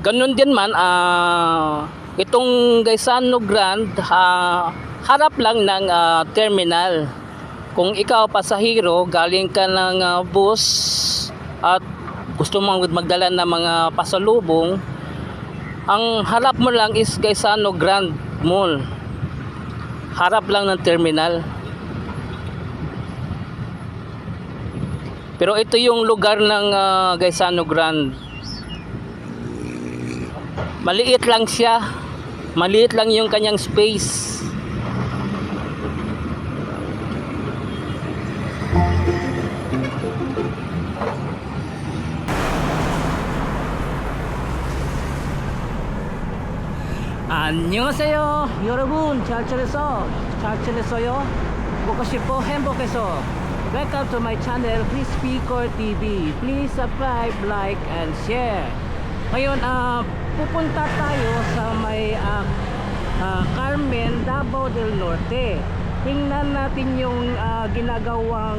Ganun din man, itong Gaisano Grand, harap lang ng terminal. Kung ikaw pasahero, galing ka ng bus at gusto mong magdala ng mga pasalubong, ang harap mo lang is Gaisano Grand Mall. Harap lang ng terminal. Pero ito yung lugar ng Gaisano Grand. Maliit lang siya. Maliit lang yung kanyang space. 안녕하세요 여러분. 잘 지냈어요? 먹고 싶어 행복해서. Welcome to my channel, Chris Picor TV. Please subscribe, like, and share. Ngayon, pupunta tayo sa may Carmen, Davao del Norte. Tingnan natin yung ginagawang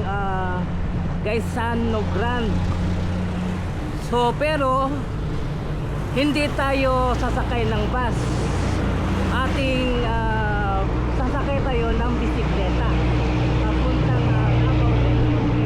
Gaisano Grand. So, pero hindi tayo sasakay ng bus. Sasakay tayo ng bisikleta papuntang Davao del Norte.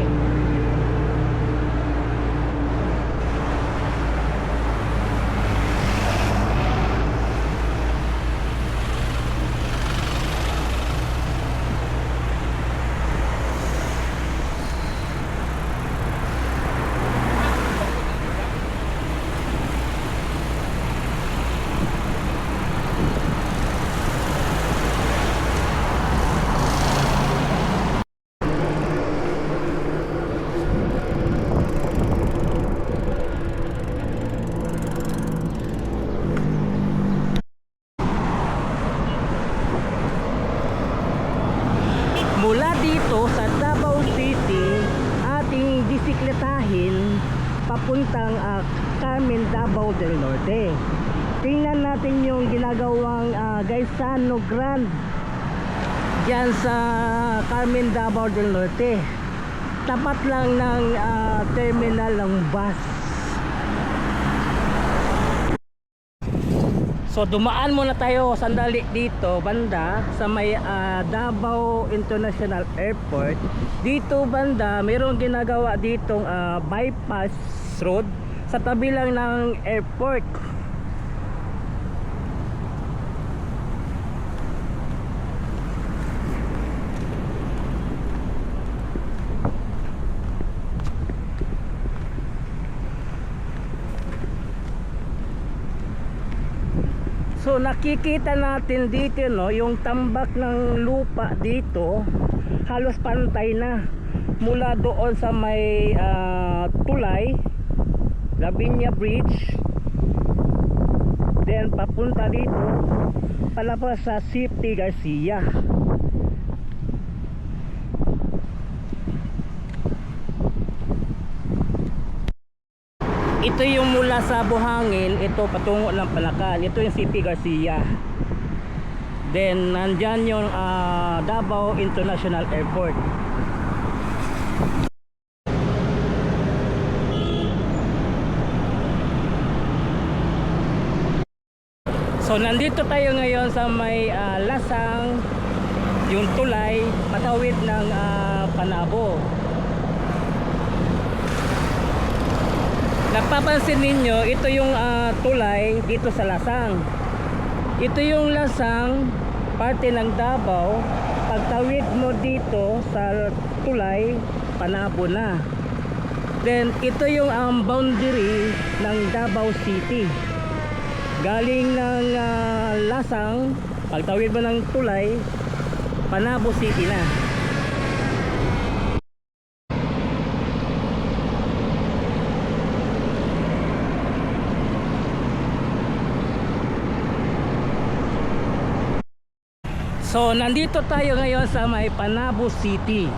Mula dito sa Davao City, ating bisikletahin papuntang Carmen, Davao del Norte. Tingnan natin yung ginagawang Gaisano Grand dyan sa Carmen, Davao del Norte. Tapat lang ng terminal ng bus. So dumaan muna tayo sandali dito banda sa may Davao International Airport. Dito banda mayroong ginagawa ditong bypass road sa tabi lang ng airport. So nakikita natin dito yung tambak ng lupa dito halos pantay na mula doon sa may tulay, Lavinia Bridge, then papunta dito palabas sa Safety Garcia. Ito yung mula sa Buhangin, ito patungo ng Palacan. Ito yung CP Garcia. Then nandyan yung Davao International Airport. So nandito tayo ngayon sa may Lasang, yung tulay patawid ng Panabo. Napapansin ninyo, ito yung tulay dito sa Lasang. Ito yung Lasang, parte ng Davao. Pagtawid mo dito sa tulay, Panabo na. Then ito yung boundary ng Davao City. Galing ng Lasang, pagtawid mo ng tulay, Panabo City na. So nandito tayo ngayon sa may Panabo City.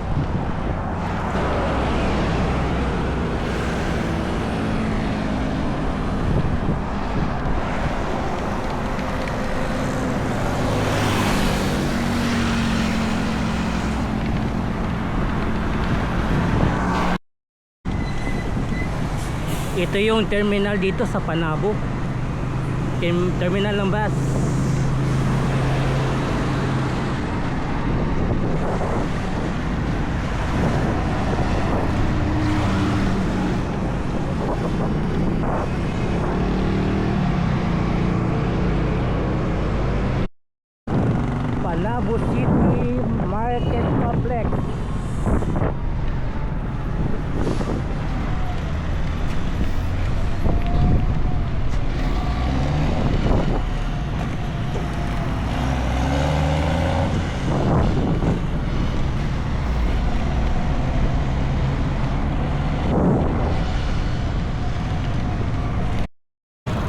Ito yung terminal dito sa Panabo. terminal ng bus. Panabo City Market Complex.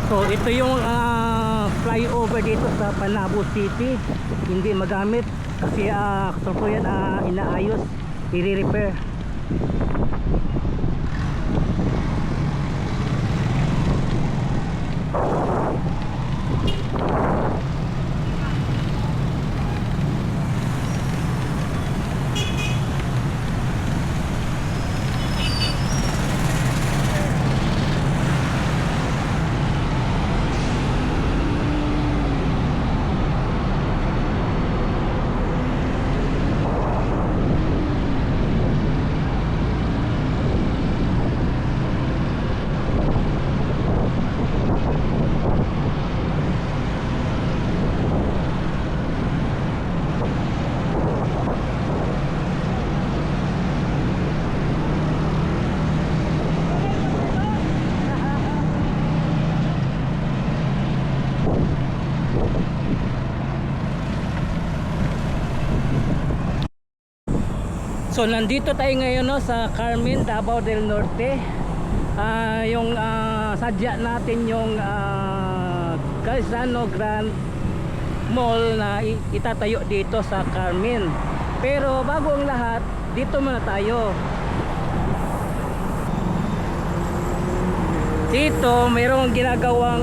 So ito yung flyover dito sa Panabo City. Hindi magamit kasi kasalukuyan inaayos, i-repair. So nandito tayo ngayon no, sa Carmen, Davao del Norte. Yung sadya natin yung Calzano Grand Mall na itatayo dito sa Carmen. Pero bago ang lahat, dito muna tayo. Dito mayroong ginagawang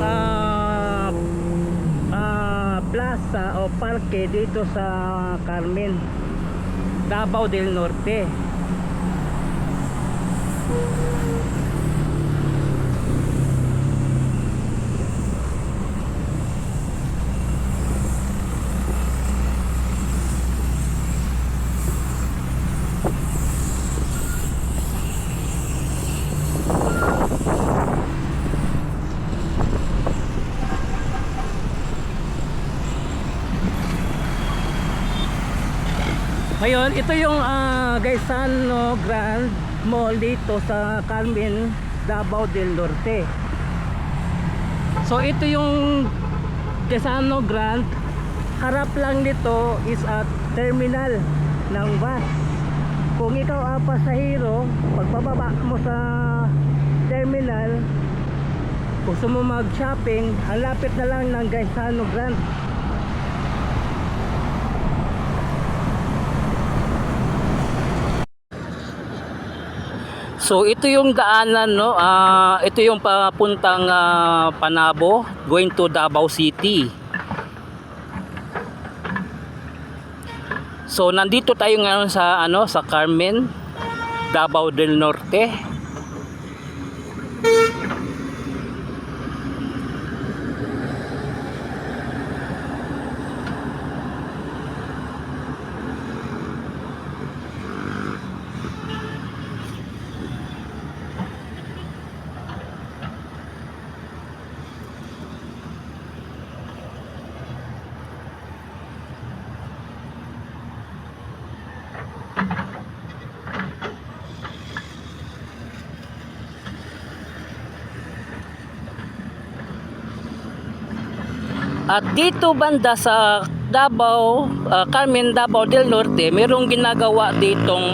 plaza o parke dito sa Carmen, Davao del Norte. Ngayon, ito yung Gaisano Grand Mall dito sa Carmen, Davao del Norte. So ito yung Gaisano Grand. Harap lang nito is a terminal ng bus. Kung ikaw pasahero, pagbababa mo sa terminal, gusto mo mag shopping, ang lapit na lang ng Gaisano Grand. So ito yung daanan no, ito yung papuntang Panabo going to Davao City. So nandito tayo ngayon sa sa Carmen, Davao del Norte. At dito banda sa Davao, Carmen, Davao del Norte, mayroong ginagawa ditong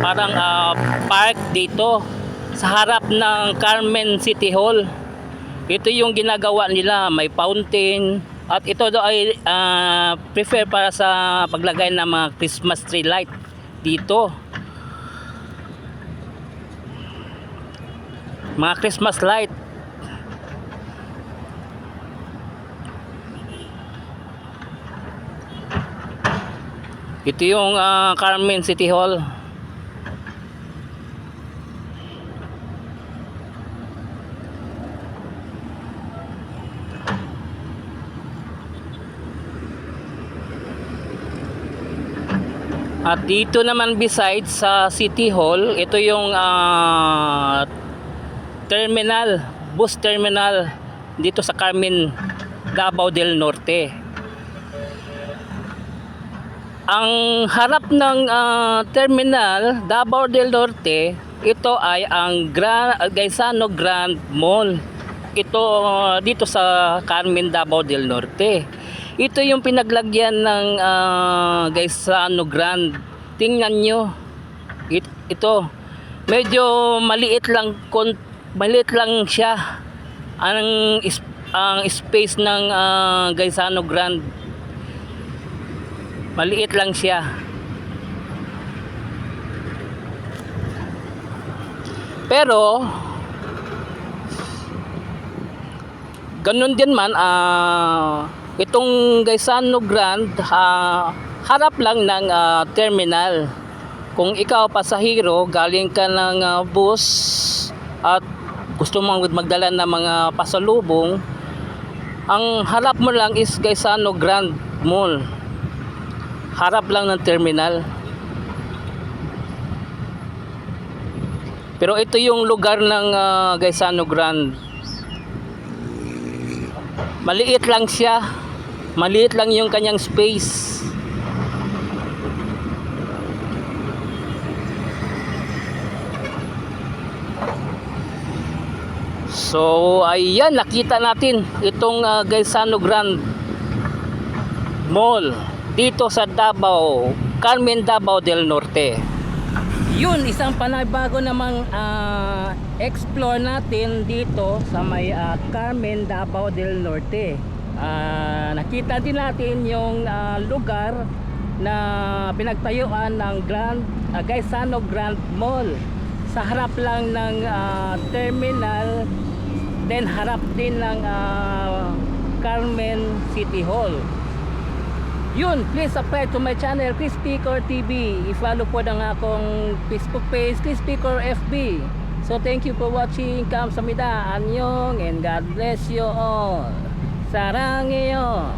parang park dito sa harap ng Carmen City Hall. Ito yung ginagawa nila, may fountain, at ito daw ay prefer para sa paglagay ng mga Christmas tree light dito. Mga Christmas light. Ito yung Carmen City Hall. At dito naman besides sa City Hall, ito yung terminal, bus terminal dito sa Carmen, Davao del Norte. Ang harap ng terminal Davao del Norte, ito ay ang Gaisano Grand Mall. Ito dito sa Carmen, Davao del Norte. Ito yung pinaglagyan ng Gaisano Grand. Tingnan nyo. Ito. Medyo maliit lang siya. Ang space ng Gaisano Grand. Maliit lang siya. Pero ganun din man, itong Gaisano Grand, harap lang ng terminal. Kung ikaw pasahero, galing ka ng bus at gusto mong magdala ng mga pasalubong, ang harap mo lang is Gaisano Grand Mall. Harap lang ng terminal. Pero ito yung lugar ng Gaisano Grand. Maliit lang siya. Maliit lang yung kanyang space. So ayan, nakita natin itong Gaisano Grand Mall dito sa Davao, Carmen, Davao del Norte. Yun, isang panabago namang explore natin dito sa may Carmen, Davao del Norte. Nakita din natin yung lugar na pinagtayuan ng Gaisano Grand Mall. Sa harap lang ng terminal, then harap din ng Carmen City Hall. Yun, please subscribe to my channel, Chris Picor TV. I-follow po ng akong Facebook page, Chris Picor FB. So thank you for watching. Kamsahamnida, anyong, and God bless you all. Sarang iyo.